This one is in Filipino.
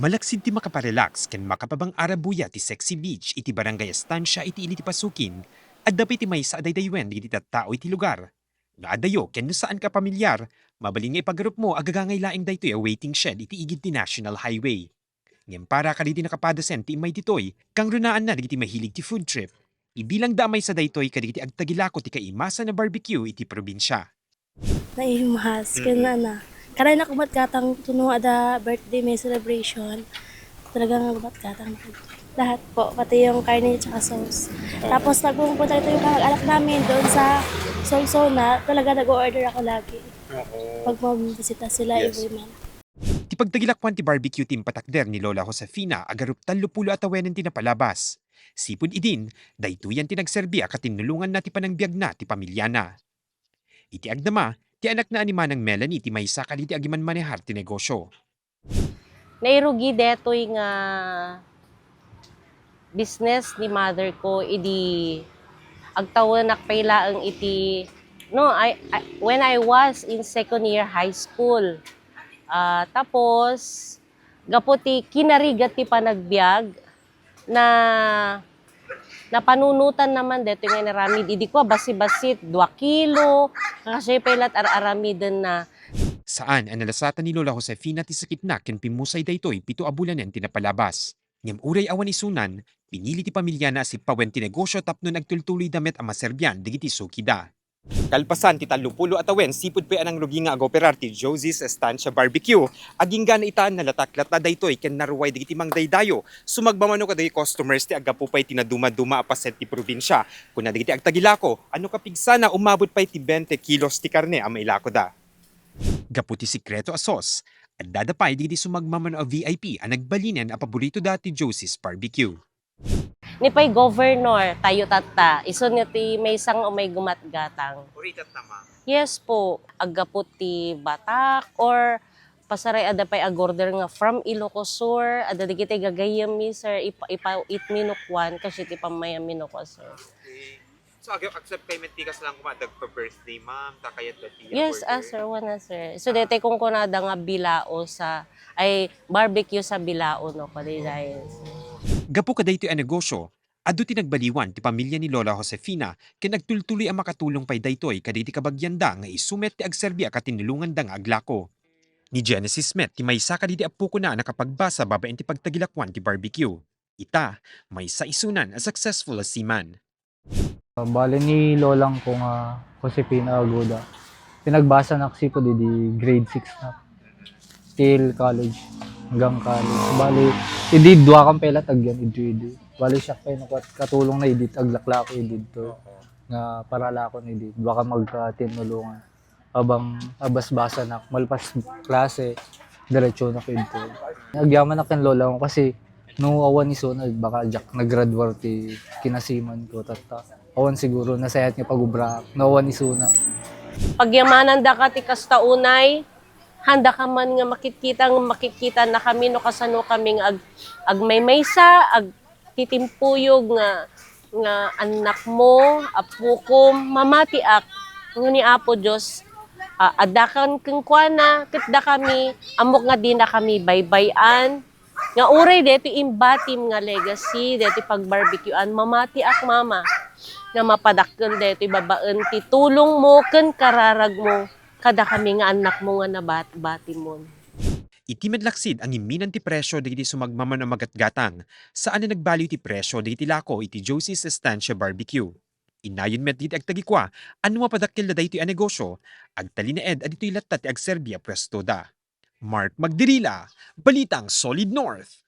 Malaksid ti makaparelax ken makapabang arabuya ti sexy beach iti barangay Estancia iti initi pasukin at dapit ti may sa adaydayon iti tattao iti lugar. Naadayo ken no saan ka pamilyar, mabaling nga ipagarup mo agagangay laing daytoy a waiting shed iti igid ti National Highway. Ngem para ka diti nakapadasen ti imay ditoy, kang runaan na digiti mahilig ti food trip. Ibilang damay sa daytoy kaditi agtagilako ti kaimasa na barbecue iti probinsya. Naimas, na. Karay na kumat katang tuno ada birthday may celebration. Talagang kumat katang lahat po, pati yung karne at sauce. Tapos nagpupunta ito yung mga anak namin doon sa Solsona. Talaga nag-order ako lagi. Pag mabisita sila every month. Ti pagtagilakwan ti barbecue team patakder ni Lola Josefina agarup 30 at awenen ti napalabas. Sipud idin, daytoyan ti nagserbi a katinulungan na ti panangbiag na ti pamilya na. Iti agdama, ti anak na anima ng Melanie ti maysa kaliti agiman manehar ti negosyo. Nairugi detoy nga business ni mother ko idi agtawan nakpailaang iti when I was in second year high school. Tapos gaputi kinarigat ti panagbiag na napanunutan naman deto nga naramid idi ko basi-basit 2 kilo kasi pailat aramiden na. Saan ang nalasatan ni Lola Josefina ti sakit na ken pimusay daytoy 7 a bulanen ti napalabas. Ngem uray awan isunan, pinili ti pamilya na si pawen ti negosyo tapno nagtultuloy damet a maserbyan digiti sukida. Kalpasan ti 30 at awen sipud pay anang rugi nga agoperar ti Josie's Estancia Barbecue. Aging gana itaan nalataklat na daytoy ken naruway digiti mangdaydayo. Sumagbamano kadagiti customers ti agapupay ti naduma-duma a paset ti probinsya. Kuna digiti agtagilako, ano kapigsa na umabot pay ti 20 kilos ti karne a mailako da. Gaputi sikreto a sauce at dadapay digiti sumagmamano a VIP ang nagbalinen a paborito dati Josie's Barbecue. Ni pay governor tayo tata iso ti may sang o may gumatgatang. Uritat tama. Yes po, agaputi Batak or pasaray ada pay agorder nga from Ilocos Sur, ada digiti gagayam mi sir ipa it minukwan kasi ti pamayam ko sir. So accept payment tikas lang kumadag pa birthday ma'am, takayat da tiya. Yes, sir, wana sir. So dete kung kunada nga bilao sa ay barbecue sa bilao no ko dahil. Gapo ka daytoy a negosyo, adu ti nagbaliwan ti pamilya ni Lola Josefina ken nagtultuloy ang makatulong pay daytoy kaditi kabagyanda nga isumet ti agserbia katinulungan da nga aglako. Ni Genesis Met ti maysa kaditi apuko na nakapagbasa babaen ti pagtagilakwan ti barbecue. Ita, may sa isunan as successful as seaman. Bale ni lolang ko nga Josefina Aguda. Pinagbasa na kasi po di grade 6 na. Till college. Hanggang college. Bale, idid 2 kang pelat agyan idid. Bale siya kayo katulong na idid aglakla ko idid to. Nga parala ko na idid. 2 ka magkatinulungan. Habang abas-basa na malpas klase, diretso na ko idid. Nagyaman na ken lola ko kasi no awan ni Sona baka jak nag-graduate ti kinasiman ko tata. Awan siguro nasayat nga pagubra no awan ni Sona. Pagyamanan da ka ti kastaunay, handa ka man nga makikita na kami no kasano kaming ag maysa ag titimpuyog nga anak mo apo ko mamatiak nguni apo Dios adakan keng kuana kitda kami amok nga di na kami baybayan nga uray deto imbatim nga legacy deto pagbarbecuean mamati ak mama nga mapadakkel deto babaen ti tulong mo ken kararag mo kada kami nga anak mo nga nabat-bati mo. Iti medlaksid ang iminan ti presyo digiti sumagmaman ang magatgatang saan na nagbaliw ti presyo digiti lako iti Josie's Estancia Barbecue. Inayon met digiti agtagikwa ano mapadakkel na daytoy a negosyo agtali na ed aditoy latta ti agserbia pwesto da. Mark Magdirila, Balitang Solid North.